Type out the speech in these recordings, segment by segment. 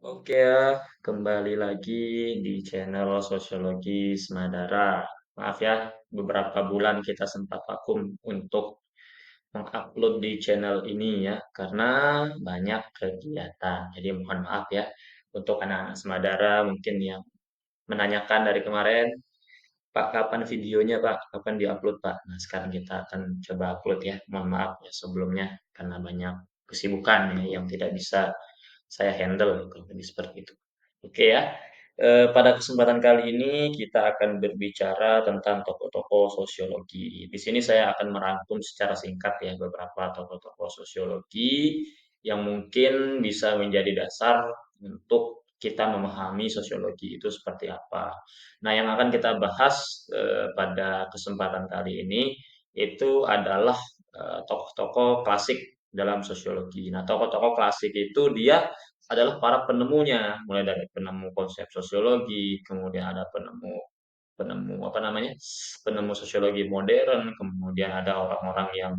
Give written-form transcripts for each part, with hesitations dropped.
Oke ya, kembali lagi di channel Sosiologi Semadara. Maaf ya, beberapa bulan kita sempat vakum untuk mengupload di channel ini ya, karena banyak kegiatan. Jadi mohon maaf ya, untuk anak-anak Semadara mungkin yang menanyakan dari kemarin, Pak, kapan videonya Pak? Kapan diupload Pak? Nah, sekarang kita akan coba upload ya. Mohon maaf ya sebelumnya, karena banyak kesibukan ya, yang tidak bisa saya handle kurang lebih seperti itu. Oke ya. Pada kesempatan kali ini kita akan berbicara tentang tokoh-tokoh sosiologi. Di sini saya akan merangkum secara singkat ya beberapa tokoh-tokoh sosiologi yang mungkin bisa menjadi dasar untuk kita memahami sosiologi itu seperti apa. Nah, yang akan kita bahas pada kesempatan kali ini itu adalah tokoh-tokoh klasik dalam sosiologi. Nah, tokoh-tokoh klasik itu dia adalah para penemunya, mulai dari penemu konsep sosiologi, kemudian ada penemu penemu apa namanya? Penemu sosiologi modern, kemudian ada orang-orang yang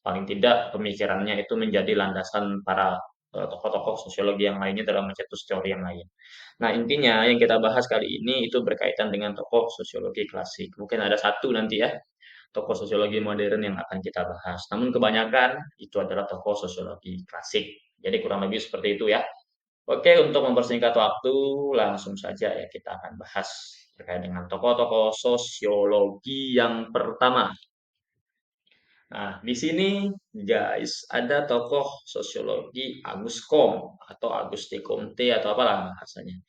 paling tidak pemikirannya itu menjadi landasan para tokoh-tokoh sosiologi yang lainnya dalam mencetus teori yang lain. Nah, intinya yang kita bahas kali ini itu berkaitan dengan tokoh sosiologi klasik. Mungkin ada satu nanti ya, tokoh sosiologi modern yang akan kita bahas. Namun kebanyakan itu adalah tokoh sosiologi klasik. Jadi kurang lebih seperti itu ya. Oke, untuk mempersingkat waktu, langsung saja ya kita akan bahas terkait dengan tokoh-tokoh sosiologi yang pertama. Nah, di sini guys ada tokoh sosiologi Agus Comte atau Auguste Comte atau apalah bahasanya.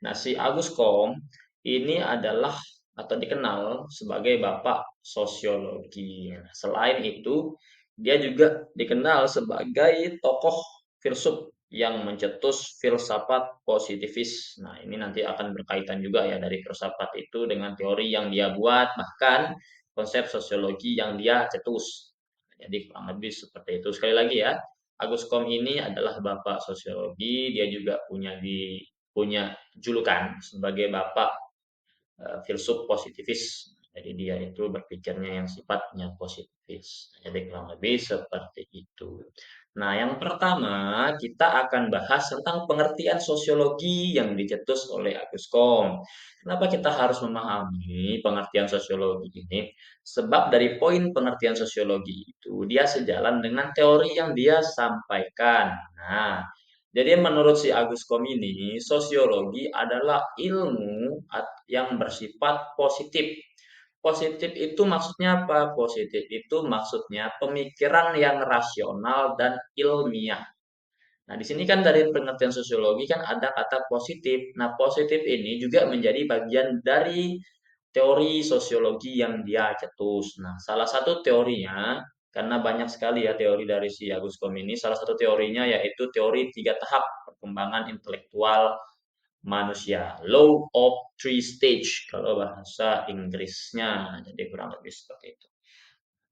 Nah, si Agus Comte ini adalah atau dikenal sebagai bapak sosiologi. Nah, selain itu, dia juga dikenal sebagai tokoh filsuf yang mencetus filsafat positivis. Nah, ini nanti akan berkaitan juga ya dari filsafat itu dengan teori yang dia buat, bahkan konsep sosiologi yang dia cetus. Jadi kurang lebih seperti itu. Sekali lagi ya, Agus Kom ini adalah bapak sosiologi, dia juga punya julukan sebagai bapak filsuf positivis. Jadi dia itu berpikirnya yang sifatnya positifis. Jadi kurang lebih seperti itu. Nah, yang pertama kita akan bahas tentang pengertian sosiologi yang dicetus oleh Agus Kom. Kenapa kita harus memahami pengertian sosiologi ini? Sebab dari poin pengertian sosiologi itu dia sejalan dengan teori yang dia sampaikan. Nah, jadi menurut si Agus Kom ini, sosiologi adalah ilmu yang bersifat positif. Positif itu maksudnya apa? Positif itu maksudnya pemikiran yang rasional dan ilmiah. Nah, di sini kan dari pengertian sosiologi kan ada kata positif. Nah, positif ini juga menjadi bagian dari teori sosiologi yang dia cetus. Nah, salah satu teorinya, karena banyak sekali ya teori dari si Agus Kom ini, salah satu teorinya yaitu teori tiga tahap perkembangan intelektual manusia. Law of three stage kalau bahasa Inggrisnya. Jadi kurang lebih seperti itu.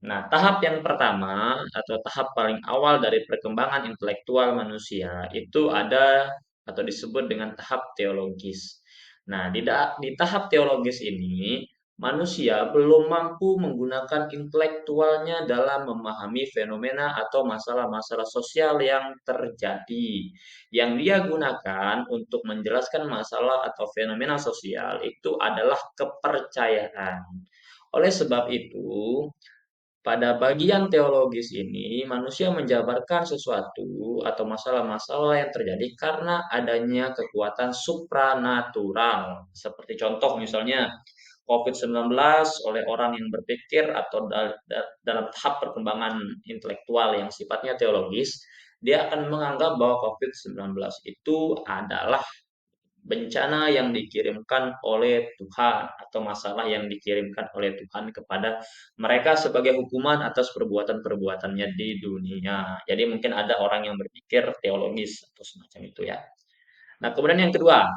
Nah, tahap yang pertama atau tahap paling awal dari perkembangan intelektual manusia itu ada atau disebut dengan tahap teologis. Nah, di tahap teologis ini, manusia belum mampu menggunakan intelektualnya dalam memahami fenomena atau masalah-masalah sosial yang terjadi. Yang dia gunakan untuk menjelaskan masalah atau fenomena sosial itu adalah kepercayaan. Oleh sebab itu, pada bagian teologis ini, manusia menjabarkan sesuatu atau masalah-masalah yang terjadi karena adanya kekuatan supranatural. Seperti contoh misalnya COVID-19 oleh orang yang berpikir atau dalam tahap perkembangan intelektual yang sifatnya teologis, dia akan menganggap bahwa COVID-19 itu adalah bencana yang dikirimkan oleh Tuhan atau masalah yang dikirimkan oleh Tuhan kepada mereka sebagai hukuman atas perbuatan-perbuatannya di dunia. Jadi mungkin ada orang yang berpikir teologis atau semacam itu ya. Nah, kemudian yang kedua,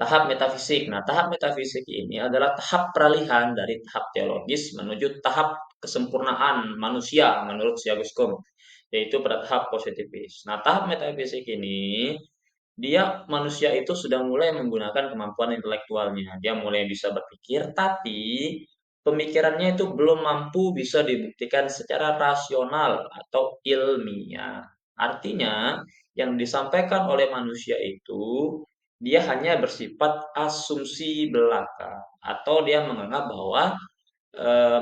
tahap metafisik. Nah, tahap metafisik ini adalah tahap peralihan dari tahap teologis menuju tahap kesempurnaan manusia menurut si Agustin, yaitu pada tahap positivis. Nah, tahap metafisik ini dia manusia itu sudah mulai menggunakan kemampuan intelektualnya. Dia mulai bisa berpikir, tapi pemikirannya itu belum mampu bisa dibuktikan secara rasional atau ilmiah. Artinya, yang disampaikan oleh manusia itu dia hanya bersifat asumsi belaka atau dia menganggap bahwa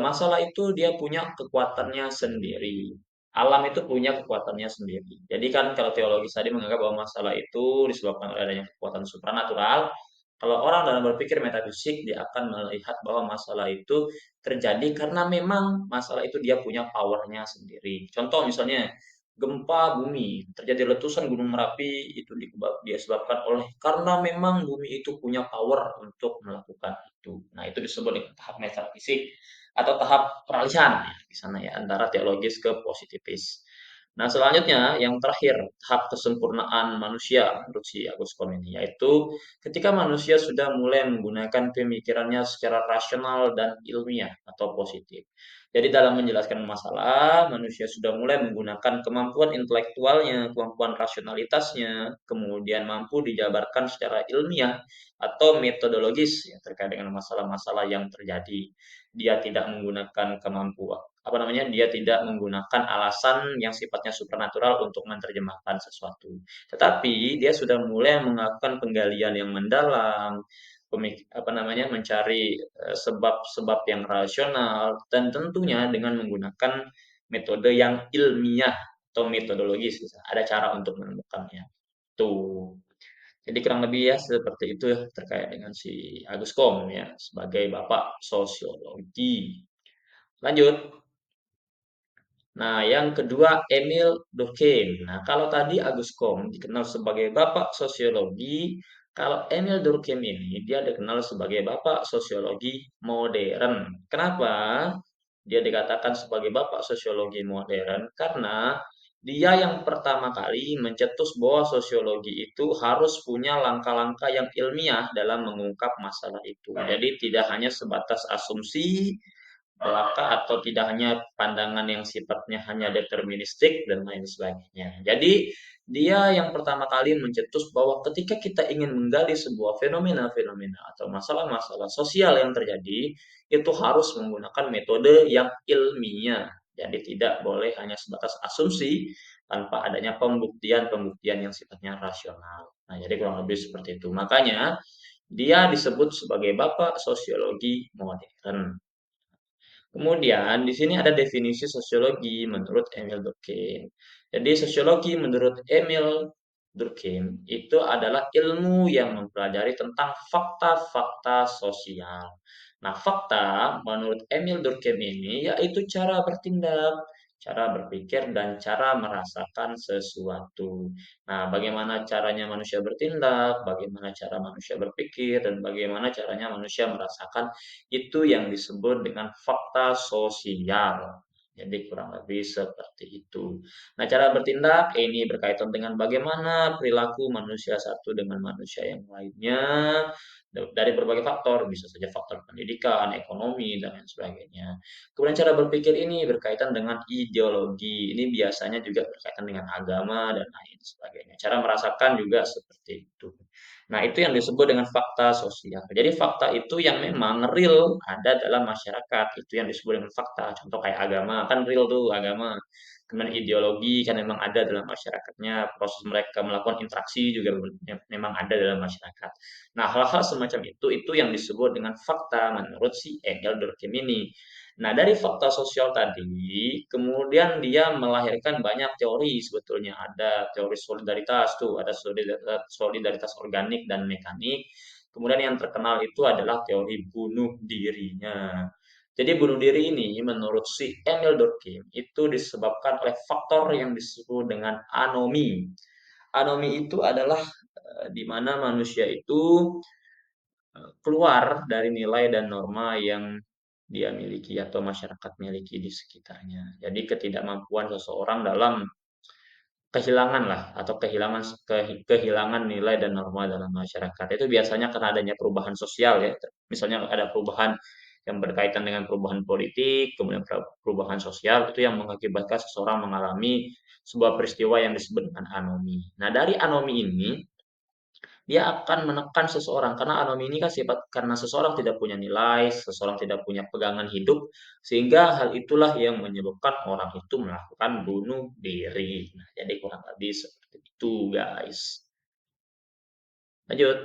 masalah itu dia punya kekuatannya sendiri. Alam itu punya kekuatannya sendiri. Jadi kan kalau teologis tadi menganggap bahwa masalah itu disebabkan oleh adanya kekuatan supranatural. Kalau orang dalam berpikir metafisik, dia akan melihat bahwa masalah itu terjadi karena memang masalah itu dia punya powernya sendiri. Contoh misalnya gempa bumi, terjadi letusan Gunung Merapi itu disebabkan oleh karena memang bumi itu punya power untuk melakukan itu. Nah, itu disebut dengan tahap metafisik atau tahap peralihan ya, di sana ya antara teologis ke positifis. Nah, selanjutnya yang terakhir tahap kesempurnaan manusia menurut si Agus Kom ini yaitu ketika manusia sudah mulai menggunakan pemikirannya secara rasional dan ilmiah atau positif. Jadi dalam menjelaskan masalah, manusia sudah mulai menggunakan kemampuan intelektualnya, kemampuan rasionalitasnya, kemudian mampu dijabarkan secara ilmiah atau metodologis ya, terkait dengan masalah-masalah yang terjadi. Dia tidak menggunakan kemampuan apa namanya? Dia tidak menggunakan alasan yang sifatnya supernatural untuk menerjemahkan sesuatu. Tetapi dia sudah mulai melakukan penggalian yang mendalam, apa namanya? Mencari sebab-sebab yang rasional dan tentunya dengan menggunakan metode yang ilmiah atau metodologis. Ada cara untuk menemukannya. Tuh. Jadi kurang lebih ya seperti itu ya terkait dengan si Agus Kom ya sebagai bapak sosiologi. Lanjut. Nah, yang kedua Emil Durkheim. Nah, kalau tadi Agus Kom dikenal sebagai bapak sosiologi, kalau Emil Durkheim ini dia dikenal sebagai bapak sosiologi modern. Kenapa? Dia dikatakan sebagai bapak sosiologi modern karena dia yang pertama kali mencetus bahwa sosiologi itu harus punya langkah-langkah yang ilmiah dalam mengungkap masalah itu. Jadi tidak hanya sebatas asumsi belaka atau tidak hanya pandangan yang sifatnya hanya deterministik dan lain sebagainya. Jadi dia yang pertama kali mencetus bahwa ketika kita ingin menggali sebuah fenomena-fenomena atau masalah-masalah sosial yang terjadi, itu harus menggunakan metode yang ilmiah. Jadi tidak boleh hanya sebatas asumsi tanpa adanya pembuktian-pembuktian yang sifatnya rasional. Nah, jadi kurang lebih seperti itu. Makanya dia disebut sebagai bapak sosiologi modern. Kemudian di sini ada definisi sosiologi menurut Emil Durkheim. Jadi sosiologi menurut Emil Durkheim itu adalah ilmu yang mempelajari tentang fakta-fakta sosial. Nah, fakta menurut Emil Durkheim ini yaitu cara bertindak, cara berpikir, dan cara merasakan sesuatu. Nah, bagaimana caranya manusia bertindak, bagaimana cara manusia berpikir, dan bagaimana caranya manusia merasakan itu yang disebut dengan fakta sosial. Jadi kurang lebih seperti itu. Nah, cara bertindak ini berkaitan dengan bagaimana perilaku manusia satu dengan manusia yang lainnya dari berbagai faktor, bisa saja faktor pendidikan, ekonomi, dan lain sebagainya. Kemudian cara berpikir ini berkaitan dengan ideologi. Ini biasanya juga berkaitan dengan agama dan lain sebagainya. Cara merasakan juga seperti itu. Nah, itu yang disebut dengan fakta sosial. Jadi fakta itu yang memang real ada dalam masyarakat. Itu yang disebut dengan fakta. Contoh kayak agama, kan real tuh agama. Kemudian ideologi kan memang ada dalam masyarakatnya. Proses mereka melakukan interaksi juga memang ada dalam masyarakat. Nah, hal-hal semacam itu yang disebut dengan fakta menurut si Emil Durkheim ini. Nah, dari fakta sosial tadi, kemudian dia melahirkan banyak teori sebetulnya. Ada teori solidaritas tuh, ada solidaritas organik dan mekanik. Kemudian yang terkenal itu adalah teori bunuh dirinya. Jadi bunuh diri ini menurut si Emil Durkheim itu disebabkan oleh faktor yang disebut dengan anomi. Anomi itu adalah di mana manusia itu keluar dari nilai dan norma yang dia miliki atau masyarakat miliki di sekitarnya. Jadi ketidakmampuan seseorang dalam kehilangan lah atau kehilangan nilai dan norma dalam masyarakat. Itu biasanya karena adanya perubahan sosial ya. Misalnya ada perubahan yang berkaitan dengan perubahan politik, kemudian perubahan sosial itu yang mengakibatkan seseorang mengalami sebuah peristiwa yang disebut dengan anomi. Nah, dari anomi ini dia akan menekan seseorang karena anom ini kan sifat karena seseorang tidak punya nilai, seseorang tidak punya pegangan hidup, sehingga hal itulah yang menyebabkan orang itu melakukan bunuh diri. Nah, jadi kurang lebih seperti itu, guys. Lanjut.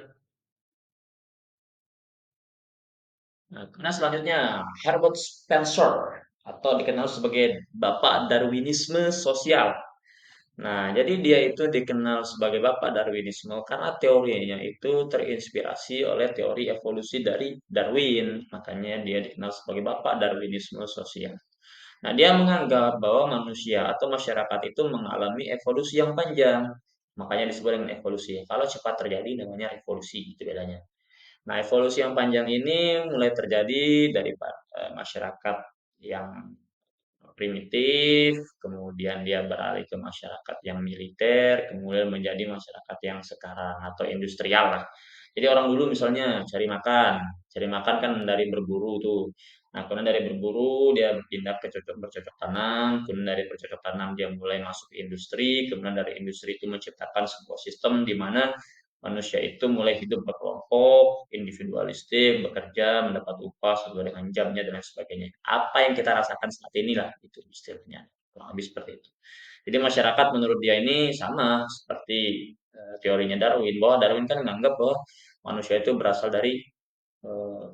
Nah, selanjutnya Herbert Spencer atau dikenal sebagai Bapak Darwinisme Sosial. Nah, jadi dia itu dikenal sebagai Bapak Darwinisme karena teorinya itu terinspirasi oleh teori evolusi dari Darwin. Makanya dia dikenal sebagai Bapak Darwinisme Sosial. Nah, dia menganggap bahwa manusia atau masyarakat itu mengalami evolusi yang panjang. Makanya disebut dengan evolusi. Kalau cepat terjadi namanya revolusi, itu bedanya. Nah, evolusi yang panjang ini mulai terjadi dari masyarakat yang primitif, kemudian dia beralih ke masyarakat yang militer, kemudian menjadi masyarakat yang sekarang atau industrial lah. Jadi orang dulu misalnya cari makan kan dari berburu tuh. Nah, kemudian dari berburu dia pindah ke bercocok tanam, kemudian dari bercocok tanam dia mulai masuk ke industri, kemudian dari industri itu menciptakan sebuah sistem di mana manusia itu mulai hidup berkelompok, individualistik, bekerja, mendapat upah sesuai dengan jamnya dan lain sebagainya. Apa yang kita rasakan saat inilah itu istilahnya. Kurang lebih seperti itu. Jadi masyarakat menurut dia ini sama seperti teorinya Darwin, bahwa Darwin kan menganggap bahwa manusia itu berasal dari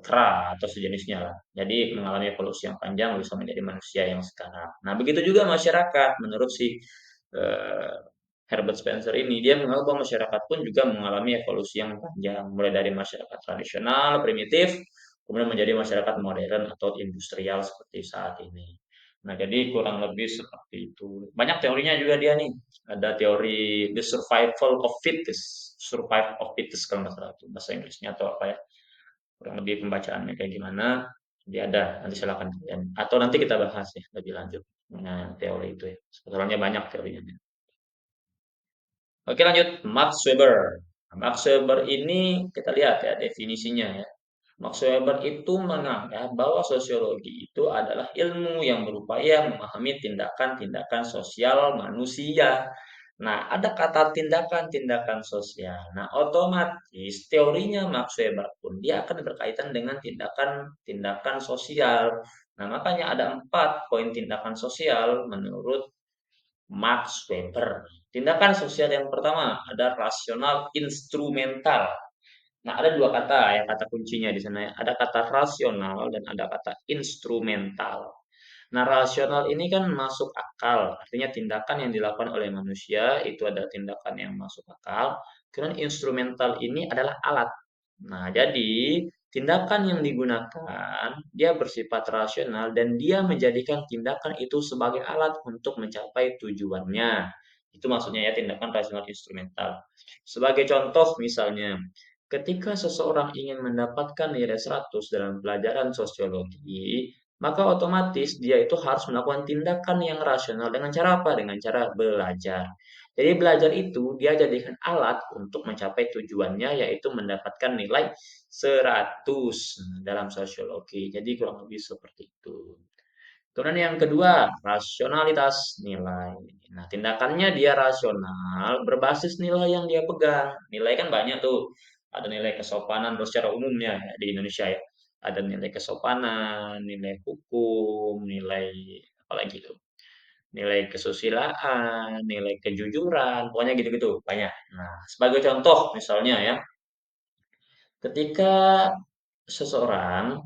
kera atau sejenisnya lah. Jadi mengalami evolusi yang panjang bisa menjadi manusia yang sekarang. Nah, begitu juga masyarakat menurut si eh, Herbert Spencer ini dia menganggap bahwa masyarakat pun juga mengalami evolusi yang panjang, mulai dari masyarakat tradisional, primitif, kemudian menjadi masyarakat modern atau industrial seperti saat ini. Nah, jadi kurang lebih seperti itu. Banyak teorinya juga dia nih. Ada teori the survival of fittest, survive of fittest kalau nggak salah itu bahasa Inggrisnya atau apa ya. Kurang lebih pembacaannya kayak gimana. Dia ada, nanti silakan kalian. Atau nanti kita bahas ya lebih lanjut mengenai teori itu ya. Sebetulnya banyak teorinya. Oke lanjut, Max Weber. Nah, Max Weber ini kita lihat ya definisinya ya. Max Weber itu menganggap bahwa sosiologi itu adalah ilmu yang berupaya memahami tindakan-tindakan sosial manusia. Nah, ada kata tindakan-tindakan sosial. Nah, otomatis teorinya Max Weber pun dia akan berkaitan dengan tindakan-tindakan sosial. Nah, makanya ada 4 poin tindakan sosial menurut Max Weber. Tindakan sosial yang pertama ada rasional instrumental. Nah, ada dua kata ya, kata kuncinya di sana ya. Ada kata rasional dan ada kata instrumental. Nah, rasional ini kan masuk akal, artinya tindakan yang dilakukan oleh manusia itu adalah tindakan yang masuk akal. Kemudian instrumental ini adalah alat. Nah, jadi tindakan yang digunakan dia bersifat rasional dan dia menjadikan tindakan itu sebagai alat untuk mencapai tujuannya. Itu maksudnya ya tindakan rasional instrumental. Sebagai contoh misalnya, ketika seseorang ingin mendapatkan nilai 100 dalam pelajaran sosiologi, maka otomatis dia itu harus melakukan tindakan yang rasional dengan cara apa? Dengan cara belajar. Jadi belajar itu dia jadikan alat untuk mencapai tujuannya yaitu mendapatkan nilai 100 dalam sosiologi. Jadi kurang lebih seperti itu. Kemudian yang kedua, rasionalitas nilai. Nah, tindakannya dia rasional berbasis nilai yang dia pegang. Nilai kan banyak tuh. Ada nilai kesopanan secara umumnya ya, di Indonesia ya. Ada nilai kesopanan, nilai hukum, nilai apa lagi tuh? Nilai kesusilaan, nilai kejujuran, pokoknya gitu-gitu, banyak. Nah, sebagai contoh misalnya ya, ketika seseorang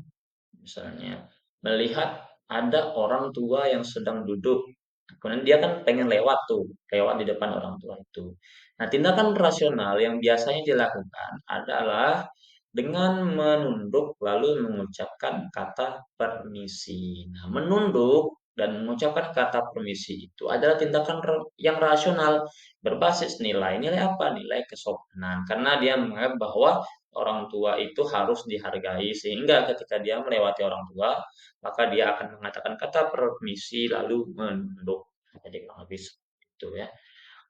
misalnya melihat ada orang tua yang sedang duduk. Kemudian dia kan pengen lewat tuh, lewat di depan orang tua itu. Nah, tindakan rasional yang biasanya dilakukan adalah dengan menunduk lalu mengucapkan kata permisi. Nah, menunduk dan mengucapkan kata permisi itu adalah tindakan yang rasional berbasis nilai. Nilai apa? Nilai kesopanan. Karena dia menganggap bahwa orang tua itu harus dihargai sehingga ketika dia melewati orang tua maka dia akan mengatakan kata permisi lalu menunduk. Jadi kurang lebih seperti itu ya.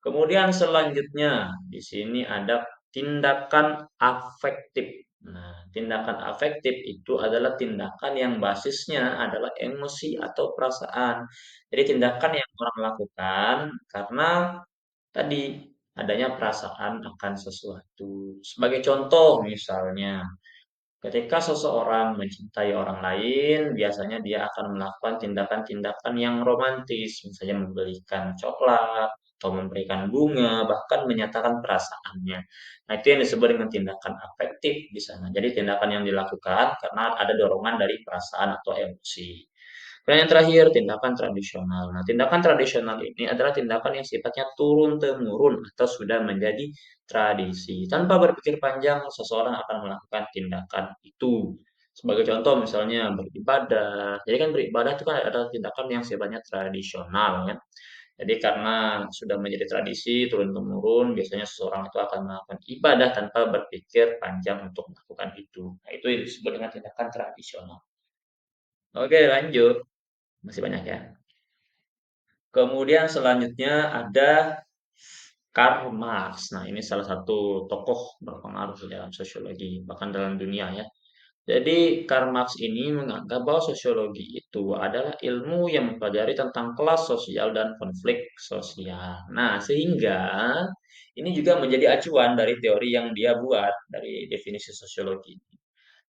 Kemudian selanjutnya di sini ada tindakan afektif. Nah, tindakan afektif itu adalah tindakan yang basisnya adalah emosi atau perasaan. Jadi tindakan yang orang lakukan karena tadi adanya perasaan akan sesuatu. Sebagai contoh misalnya, ketika seseorang mencintai orang lain, biasanya dia akan melakukan tindakan-tindakan yang romantis, misalnya membelikan coklat, atau memberikan bunga, bahkan menyatakan perasaannya. Nah, itu yang disebut dengan tindakan afektif di sana. Jadi tindakan yang dilakukan karena ada dorongan dari perasaan atau emosi. Dan yang terakhir, tindakan tradisional. Nah, tindakan tradisional ini adalah tindakan yang sifatnya turun-temurun atau sudah menjadi tradisi. Tanpa berpikir panjang, seseorang akan melakukan tindakan itu. Sebagai contoh misalnya beribadah. Jadi kan beribadah itu kan adalah tindakan yang sifatnya tradisional ya. Jadi karena sudah menjadi tradisi turun-temurun, biasanya seseorang itu akan melakukan ibadah tanpa berpikir panjang untuk melakukan itu. Nah, itu yang disebut dengan tindakan tradisional. Oke, lanjut. Masih banyak ya. Kemudian selanjutnya ada Karl Marx. Nah, ini salah satu tokoh berpengaruh dalam sosiologi, bahkan dalam dunia ya. Jadi Karl Marx ini menganggap bahwa sosiologi itu adalah ilmu yang mempelajari tentang kelas sosial dan konflik sosial. Nah, sehingga ini juga menjadi acuan dari teori yang dia buat dari definisi sosiologi.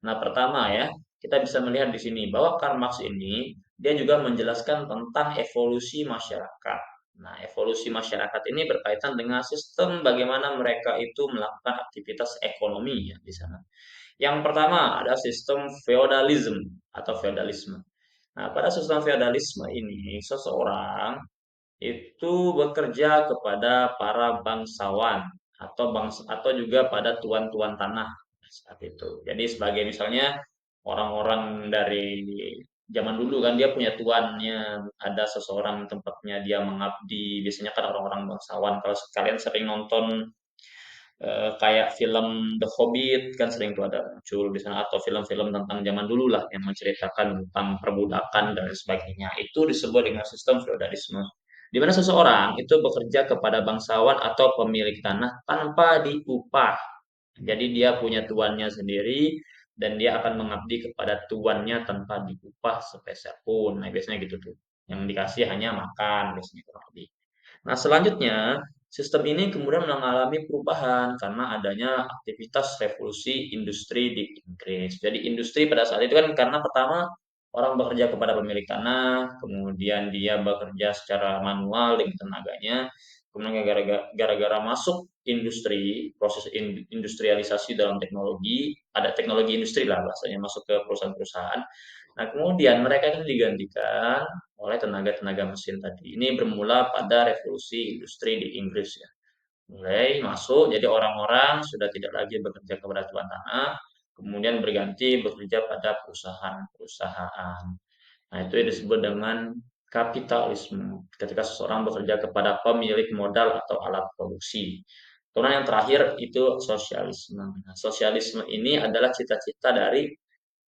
Nah, pertama ya, kita bisa melihat di sini bahwa Karl Marx ini dia juga menjelaskan tentang evolusi masyarakat. Nah, evolusi masyarakat ini berkaitan dengan sistem bagaimana mereka itu melakukan aktivitas ekonomi ya di sana. Yang pertama ada sistem feodalisme atau feodalisme. Nah, pada sistem feodalisme ini seseorang itu bekerja kepada para bangsawan atau juga pada tuan-tuan tanah saat itu. Jadi sebagai misalnya orang-orang dari zaman dulu kan dia punya tuannya, ada seseorang tempatnya dia mengabdi. Biasanya kan orang-orang bangsawan. Kalau kalian sering nonton kayak film The Hobbit kan sering tuh ada muncul di sana atau film-film tentang zaman dulu lah yang menceritakan tentang perbudakan dan sebagainya. Itu disebut dengan sistem feodalisme. Di mana seseorang itu bekerja kepada bangsawan atau pemilik tanah tanpa diupah. Jadi dia punya tuannya sendiri dan dia akan mengabdi kepada tuannya tanpa diupah sepeser pun. Nah, biasanya gitu tuh. Yang dikasih hanya makan biasanya kurang lebih. Nah, selanjutnya, sistem ini kemudian mengalami perubahan karena adanya aktivitas revolusi industri di Inggris. Jadi industri pada saat itu kan karena pertama orang bekerja kepada pemilik tanah, kemudian dia bekerja secara manual dengan tenaganya, kemudian gara-gara masuk industri, proses industrialisasi dalam teknologi, ada teknologi industri lah bahasanya masuk ke perusahaan-perusahaan. Nah, kemudian mereka itu digantikan oleh tenaga-tenaga mesin tadi. Ini bermula pada revolusi industri di Inggris ya. Mulai masuk, jadi orang-orang sudah tidak lagi bekerja kepada tuan tanah, kemudian berganti bekerja pada perusahaan-perusahaan. Nah, itu yang disebut dengan kapitalisme. Ketika seseorang bekerja kepada pemilik modal atau alat produksi. Kemudian yang terakhir itu sosialisme. Nah, sosialisme ini adalah cita-cita dari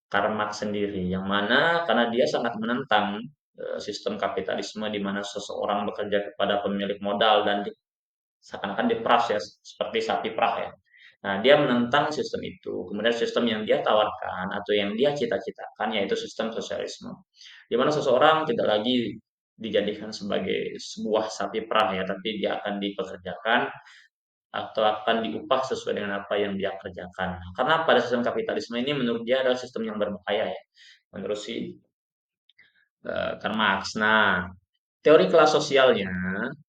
Karl Marx sendiri, yang mana karena dia sangat menentang sistem kapitalisme di mana seseorang bekerja kepada pemilik modal dan seakan-akan diperas ya, seperti sapi perah ya. Nah, dia menentang sistem itu. Kemudian sistem yang dia tawarkan atau yang dia cita-citakan yaitu sistem sosialisme. Di mana seseorang tidak lagi dijadikan sebagai sebuah sapi perah ya, tapi dia akan dipekerjakan atau akan diupah sesuai dengan apa yang dia kerjakan. Karena pada sistem kapitalisme ini menurut dia adalah sistem yang berbahaya ya. Menurut si Karl Marx. Nah, teori kelas sosialnya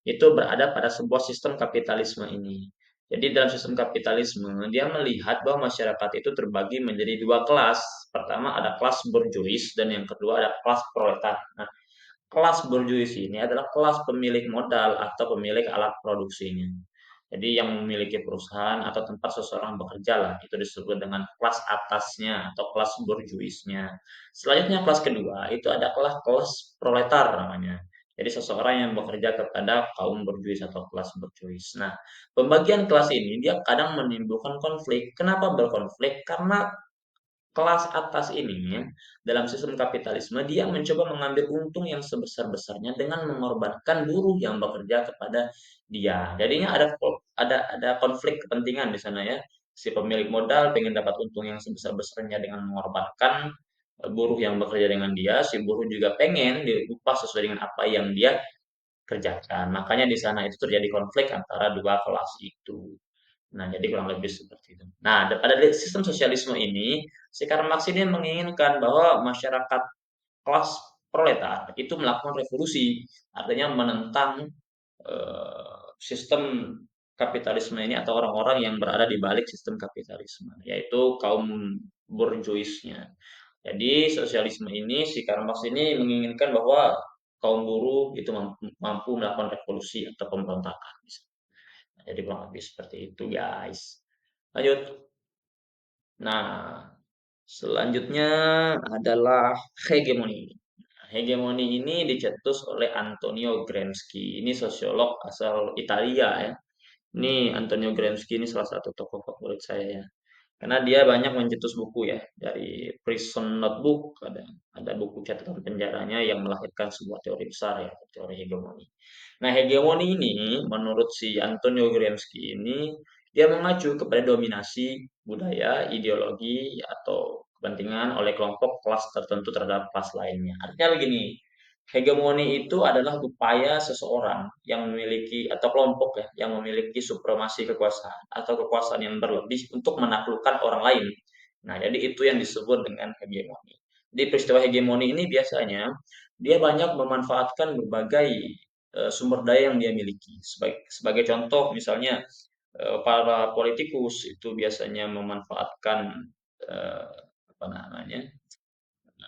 itu berada pada sebuah sistem kapitalisme ini. Jadi dalam sistem kapitalisme, dia melihat bahwa masyarakat itu terbagi menjadi dua kelas. Pertama ada kelas borjuis dan yang kedua ada kelas proletar. Nah, kelas borjuis ini adalah kelas pemilik modal atau pemilik alat produksinya. Jadi yang memiliki perusahaan atau tempat seseorang bekerja lah, itu disebut dengan kelas atasnya atau kelas borjuisnya. Selanjutnya kelas kedua, itu ada kelas proletar namanya. Jadi seseorang yang bekerja kepada kaum borjuis atau kelas borjuis. Nah, pembagian kelas ini dia kadang menimbulkan konflik. Kenapa berkonflik? Karena kelas atas ini dalam sistem kapitalisme dia mencoba mengambil untung yang sebesar-besarnya dengan mengorbankan buruh yang bekerja kepada dia. Jadinya ada konflik kepentingan di sana ya. Si pemilik modal pengen dapat untung yang sebesar-besarnya dengan mengorbankan buruh yang bekerja dengan dia, si buruh juga pengen diupah sesuai dengan apa yang dia kerjakan. Makanya di sana itu terjadi konflik antara dua kelas itu. Nah, jadi kurang lebih seperti itu. Nah, pada sistem sosialisme ini, si Karl Marx ini menginginkan bahwa masyarakat kelas proletar itu melakukan revolusi, artinya menentang sistem kapitalisme ini atau orang-orang yang berada di balik sistem kapitalisme, yaitu kaum burjuisnya. Jadi sosialisme ini, si Karl Marx ini menginginkan bahwa kaum buruh itu mampu melakukan revolusi atau pemberontakan. Nah, jadi kurang lebih seperti itu, guys. Lanjut. Nah, selanjutnya adalah hegemoni. Nah, hegemoni ini dicetus oleh Antonio Gramsci. Ini sosiolog asal Italia ya. Ini Antonio Gramsci ini salah satu tokoh favorit saya ya. Karena dia banyak mencetus buku ya, dari Prison Notebook, ada buku catatan penjaranya yang melahirkan sebuah teori besar ya, teori hegemoni. Nah, hegemoni ini menurut si Antonio Gramsci ini dia mengacu kepada dominasi budaya, ideologi atau kepentingan oleh kelompok kelas tertentu terhadap kelas lainnya. Artinya begini, hegemoni itu adalah upaya seseorang yang memiliki atau kelompok ya yang memiliki supremasi kekuasaan atau kekuasaan yang berlebih untuk menaklukkan orang lain. Nah, jadi itu yang disebut dengan hegemoni. Di peristiwa hegemoni ini biasanya dia banyak memanfaatkan berbagai sumber daya yang dia miliki. Sebagai contoh, misalnya para politikus itu biasanya memanfaatkan eh, apa namanya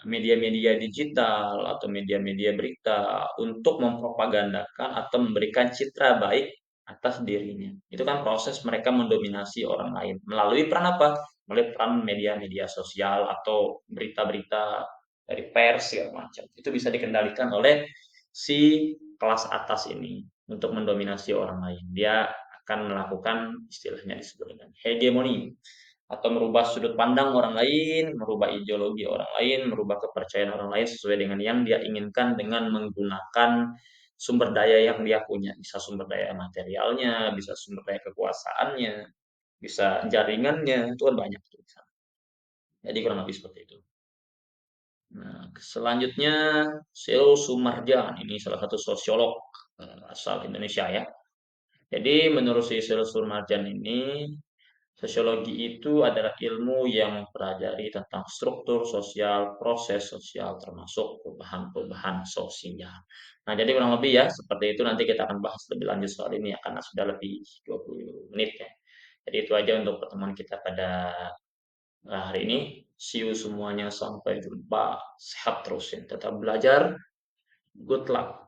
media-media digital atau media-media berita untuk mempropagandakan atau memberikan citra baik atas dirinya. Itu kan proses mereka mendominasi orang lain melalui peran apa? Melalui peran media-media sosial atau berita-berita dari pers segala macam. Itu bisa dikendalikan oleh si kelas atas ini untuk mendominasi orang lain. Dia akan melakukan istilahnya disebut dengan hegemoni atau merubah sudut pandang orang lain, merubah ideologi orang lain, merubah kepercayaan orang lain sesuai dengan yang dia inginkan dengan menggunakan sumber daya yang dia punya. Bisa sumber daya materialnya, bisa sumber daya kekuasaannya, bisa jaringannya, itu kan banyak tuh. Jadi kurang lebih seperti itu. Nah, selanjutnya Seo Sumarjan, ini salah satu sosiolog asal Indonesia ya. Jadi menurut si Seo Sumarjan ini sosiologi itu adalah ilmu yang mempelajari tentang struktur sosial, proses sosial, termasuk perubahan-perubahan sosial. Nah, jadi kurang lebih ya, seperti itu nanti kita akan bahas lebih lanjut soal ini ya, karena sudah lebih 20 menit ya. Jadi itu aja untuk pertemuan kita pada hari ini. See you semuanya, sampai jumpa. Sehat terus ya, tetap belajar. Good luck.